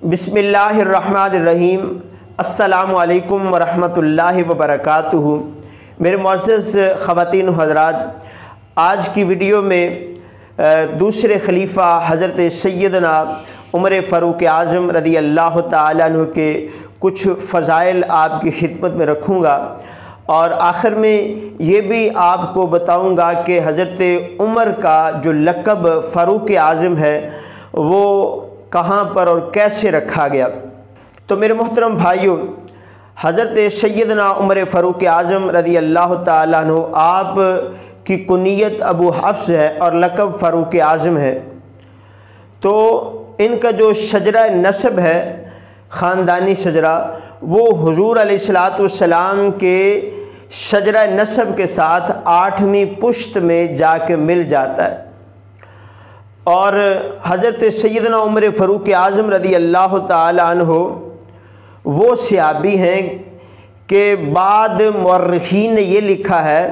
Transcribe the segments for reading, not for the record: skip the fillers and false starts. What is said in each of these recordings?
बिस्मिल्लाहिर्रहमानिर्रहीम। अस्सलामु अलैकुम वरहमतुल्लाहि वबरकातुहू। मेरे मुअज़्ज़ज़ ख़वातीन हज़रात, आज की वीडियो में दूसरे खलीफा हज़रत सैयदना उमर फ़ारूक आज़म रज़ी अल्लाह ताला अन्हु के कुछ फ़ज़ाइल आपकी खिदमत में रखूँगा और आखिर में ये भी आपको बताऊँगा कि हज़रत उमर का जो लक़ब फ़ारूक आज़म है वो कहाँ पर और कैसे रखा गया। तो मेरे मोहतरम भाइयों, हज़रत सैयदना उमर फ़ारूक आज़म रज़ी अल्लाह ताला अन्हु आप की कुनियत अबू हफ्स है और लक़ब फ़ारूक आज़म है। तो इनका जो शजरा नसब है, ख़ानदानी शजरा, वो हुज़ूर अलैहिस्सलातु वस्सलाम के शजरा नसब के साथ 8वीं पुश्त में जाके मिल जाता है। और हज़रत सैयदना उमर फ़ारूक आज़म रज़ी अल्लाह ताला अन्हु वो सहाबी हैं कि बाद मुअर्रिख़ीन ने ये लिखा है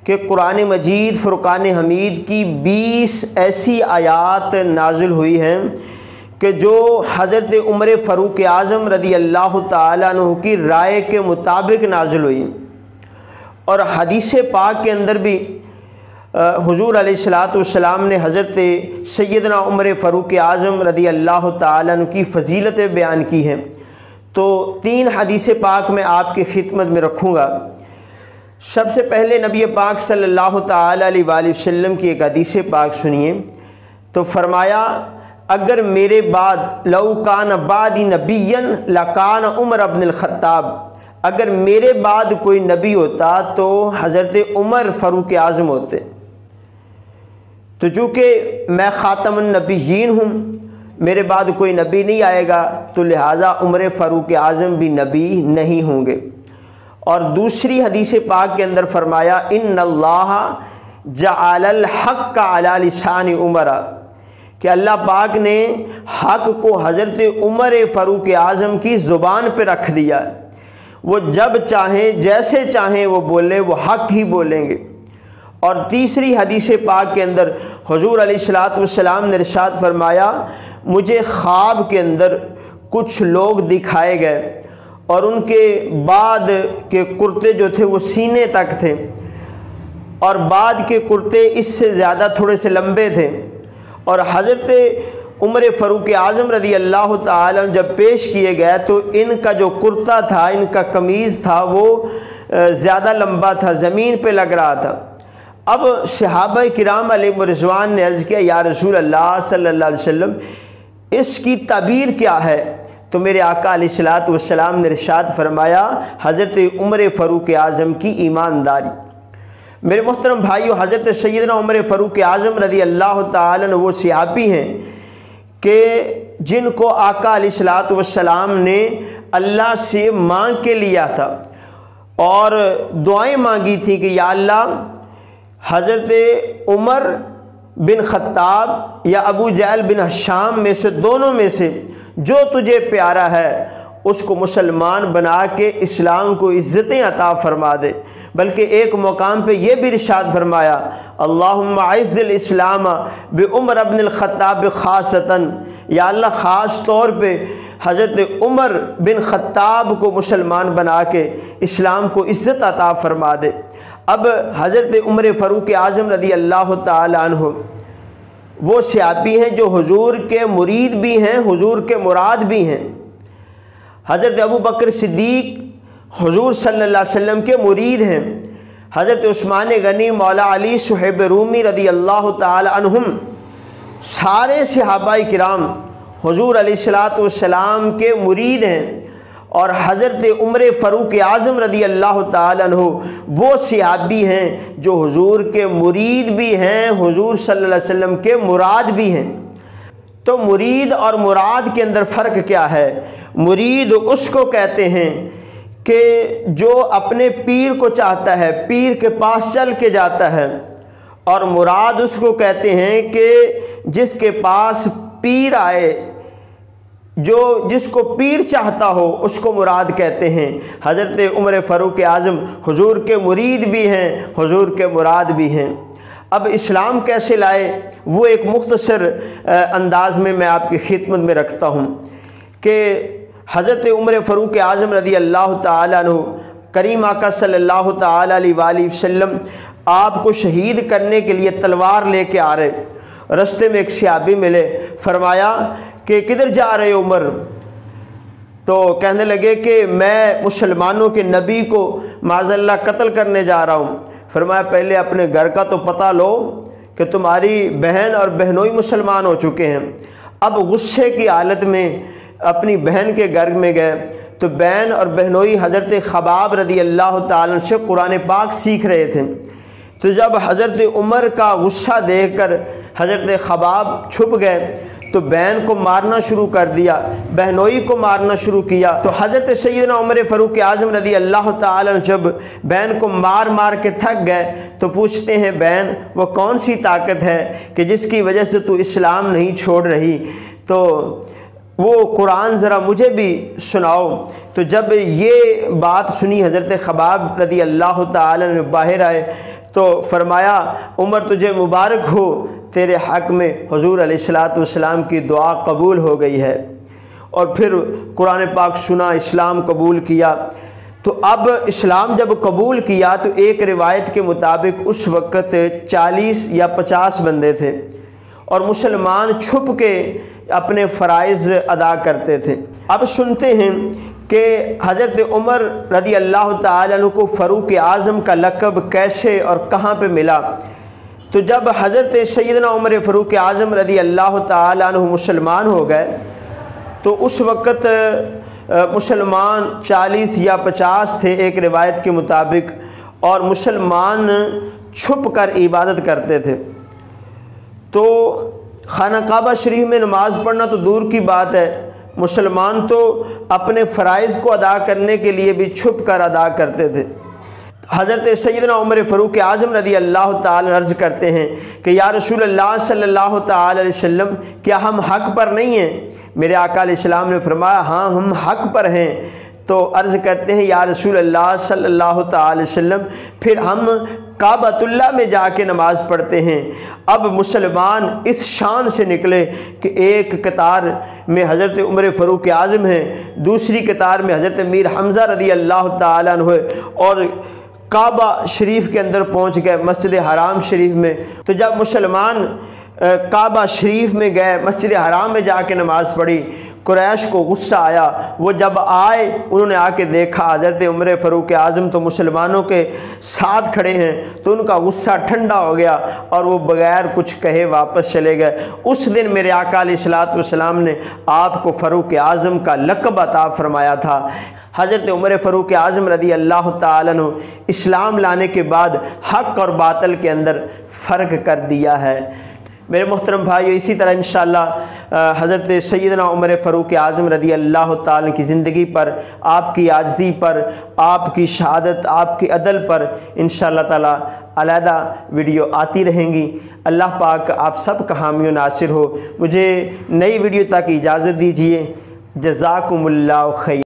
कि कुरान मजीद फ़ुरक़ान हमीद की 20 ऐसी आयात नाज़िल हुई हैं कि जो हज़रत उमर फ़ारूक आज़म रज़ी अल्लाह ताला अन्हु की राय के मुताबिक नाज़िल हुई। और हदीस पाक के अंदर भी हुज़ूर अलैहिस्सलातु वस्सलाम ने हज़रत सैयदना उमर फ़ारूक आज़म रज़ी अल्लाह ताला अन्हु की फ़जीलतें बयान की हैं। तो 3 हदीस पाक में आपकी खिदमत में रखूँगा। सबसे पहले नबी पाक सल्लल्लाहु ताला अलैहि वसल्लम की एक हदीस पाक सुनिए। तो फरमाया, अगर मेरे बाद लौ कान बादी नबियन लकान उमर इब्नुल ख़त्ताब, अगर मेरे बाद कोई नबी होता तो हज़रत उमर फ़ारूक आज़म होते। तो चूँकि मैं ख़ातमुन नबिय्यीन हूँ, मेरे बाद कोई नबी नहीं आएगा, तो लिहाजा उमर फ़ारूक आज़म भी नबी नहीं होंगे। और दूसरी हदीस पाक के अंदर फरमाया, इन्नल्लाह जअलल हक़्क़ अला लिसानी उमर, कि अल्लाह पाक ने हक़ को हज़रत उमर फ़ारूक आज़म की ज़ुबान पर रख दिया। वो जब चाहें जैसे चाहें वो बोलें, वो हक़ ही बोलेंगे। और तीसरी हदीस पाक के अंदर हुज़ूर अलैहिस्सलातु वस्सलाम ने इरशाद फरमाया, मुझे ख्वाब के अंदर कुछ लोग दिखाए गए और उनके बाद के कुर्ते जो थे वो सीने तक थे और बाद के कुर्ते इससे ज़्यादा थोड़े से लंबे थे। और हज़रत उमर फ़ारूक आज़म रज़ी अल्लाह ताला जब पेश किए गए तो इनका जो कुर्ता था, इनका कमीज़ था, वो ज़्यादा लंबा था, ज़मीन पे लग रहा था। अब सहाबा किराम अलैहिम रिज़वान ने अर्ज़ किया, या रसूल अल्लाह सल्लल्लाहु अलैहि वसल्लम, इसकी ताबीर क्या है? तो मेरे आका अलैहिस्सलातु वस्सलाम ने इरशाद फरमाया, हज़रत उमर फ़ारूक आज़म की ईमानदारी। मेरे मोहतरम भाइयों, हज़रत सैयदना उमर फ़ारूक आज़म रज़ी अल्लाह ताला अन्हु वो सहाबी हैं कि जिनको आका अलैहिस्सलातु वस्सलाम ने अल्लाह से मांग के लिया था और दुआएं मांगी थी कि या अल्लाह, हज़रत उमर बिन ख़त्ताब या अबू जहल बिन हिशाम में से, दोनों में से जो तुझे प्यारा है उसको मुसलमान बना के इस्लाम को इज़्ज़तें अता फ़रमा दे। बल्कि एक मकाम पे ये भी इरशाद फरमाया, अल्लाहुम्मा अइज़्ज़िल इस्लाम बि उमर इब्नुल ख़त्ताब ख़ासतन, या अल्लाह ख़ास तौर पे हज़रत उमर बिन ख़त्ताब को मुसलमान बना के इस्लाम को इज़्ज़त अता फ़रमा दे। अब हज़रत उमर फ़ारूक आज़म रज़ी अल्लाह ताला अन्हु वो सहाबी हैं जो हुज़ूर के मुरीद भी हैं, हुज़ूर के मुराद भी हैं। हज़रत अबू बकर सिद्दीक़ हुज़ूर सल्लल्लाहु अलैहि वसल्लम के मुरीद हैं। हज़रत उस्मान गनी, मौला अली, सुहैब रूमी रज़ी अल्लाह ताला अन्हुम, सारे सहाबाए किराम हुज़ूर अलैहिस्सलातु वस्सलाम के मुरीद हैं। और हज़रत उमर फ़ारूक आज़म रज़ी अल्लाह ताला अन्हु वो सहाबी हैं जो हुज़ूर के मुरीद भी हैं, हुज़ूर सल्लल्लाहु अलैहि वसल्लम के मुराद भी हैं। तो मुरीद और मुराद के अंदर फ़र्क क्या है? मुरीद उसको कहते हैं कि जो अपने पीर को चाहता है, पीर के पास चल के जाता है। और मुराद उसको कहते हैं कि जिसके पास पीर आए, जो जिसको पीर चाहता हो उसको मुराद कहते हैं। हज़रत उमर फ़ारूक आज़म हुज़ूर के मुरीद भी हैं, हुज़ूर के मुराद भी हैं। अब इस्लाम कैसे लाए वो एक मुख्तसर अंदाज में मैं आपकी खिदमत में रखता हूँ کہ حضرت عمر فاروق اعظم رضی اللہ تعالیٰ عنہ کریم آقا صلی اللہ تعالیٰ علیہ وآلہ وسلم آپ کو شہید کرنے کے لیے تلوار لے کے آ رہے، رستے میں ایک صحابی ملے، فرمایا کہ کدھر جا رہے عمر؟ تو کہنے لگے کہ میں مسلمانوں کے نبی کو معاذ اللہ قتل کرنے جا رہا ہوں۔ فرمایا پہلے اپنے گھر کا تو پتہ لو کہ تمہاری بہن اور بہنوئی مسلمان ہو چکے ہیں۔ اب غصے کی حالت میں اپنی بہن کے گھر میں گئے تو بہن اور بہنوئی حضرت خباب رضی اللہ تعالیٰ عنہ سے قرآن پاک سیکھ رہے تھے۔ تو جب حضرت عمر کا غصہ دیکھ کر حضرت خباب چھپ گئے تو بہن کو مارنا شروع کر دیا، بہنوئی کو مارنا شروع کیا۔ تو حضرت سیدنا عمر فاروق اعظم رضی اللہ تعالیٰ عنہ جب بہن کو مار مار کے تھک گئے تو پوچھتے ہیں بہن وہ کون سی طاقت ہے کہ جس کی وجہ سے تو اسلام نہیں چھوڑ رہی؟ تو وہ قرآن ذرا مجھے بھی سناؤ۔ تو جب یہ بات سنی حضرت خباب رضی اللہ تعالیٰ عنہ باہر آئے تو فرمایا عمر تجھے مبارک ہو، تیرے حق میں حضور علیہ السلام کی دعا قبول ہو گئی ہے۔ اور پھر قرآن پاک سنا، اسلام قبول کیا۔ تو اب اسلام جب قبول کیا تو ایک روایت کے مطابق اس وقت 40 یا 50 بندے تھے اور مسلمان چھپ کے اپنے فرائض ادا کرتے تھے۔ اب سنتے ہیں کہ حضرت عمر رضی اللہ تعالیٰ عنہ کو فاروق اعظم کا لقب کیسے اور کہاں پہ ملا؟ تو جب حضرت سیدنا عمر فاروق اعظم رضی اللہ تعالیٰ عنہ مسلمان ہو گئے تو اس وقت مسلمان 40 یا 50 تھے ایک روایت کے مطابق، اور مسلمان چھپ کر عبادت کرتے تھے۔ تو خانہ کعبہ شریف میں نماز پڑھنا تو دور کی بات ہے، مسلمان تو اپنے فرائض کو ادا کرنے کے لیے بھی چھپ کر ادا کرتے تھے۔ حضرت سیدنا عمر فاروق اعظم رضی اللہ تعالیٰ عرض کرتے ہیں کہ یا رسول اللہ صلی اللہ تعالیٰ علیہ وسلم کیا ہم حق پر نہیں ہیں؟ میرے آقا علیہ السلام نے فرمایا ہاں ہم حق پر ہیں۔ تو عرض کرتے ہیں یا رسول اللہ صلی اللہ تعالیٰ علیہ وسلم پھر ہم کعبۃ اللہ میں جا کے نماز پڑھتے ہیں۔ اب مسلمان اس شان سے نکلے کہ ایک قطار میں حضرت عمر فاروق اعظم ہیں، دوسری قطار میں حضرت امیر حمزہ رضی اللہ تعالیٰ عنہ اور کعبہ شریف کے اندر پہنچ گئے، مسجد حرام شریف میں۔ تو جب مسلمان کعبہ شریف میں گئے، مسجد حرام میں جا کے نماز پڑھی، قریش کو غصہ آیا۔ وہ جب آئے انہوں نے آ کے دیکھا حضرت عمر فاروق اعظم تو مسلمانوں کے ساتھ کھڑے ہیں، تو ان کا غصہ ٹھنڈا ہو گیا اور وہ بغیر کچھ کہے واپس چلے گئے۔ اس دن میرے آقا علیہ السلام نے آپ کو فاروق اعظم کا لقب عطا فرمایا تھا۔ حضرت عمر فاروق اعظم رضی اللہ تعالیٰ عنہ اسلام لانے کے بعد حق اور باطل کے اندر فرق کر دیا ہے۔ میرے محترم بھائیو، اسی طرح انشاءاللہ حضرت سیدنا عمر فاروق اعظم رضی اللہ تعالیٰ کی زندگی پر، آپ کی عاجزی پر، آپ کی شہادت، آپ کے عدل پر انشاءاللہ تعالیٰ علیحدہ ویڈیو آتی رہیں گی۔ اللہ پاک آپ سب کا حامی و ناصر ہو۔ مجھے نئی ویڈیو تک اجازت دیجیے۔ جزاکم اللہ خیر۔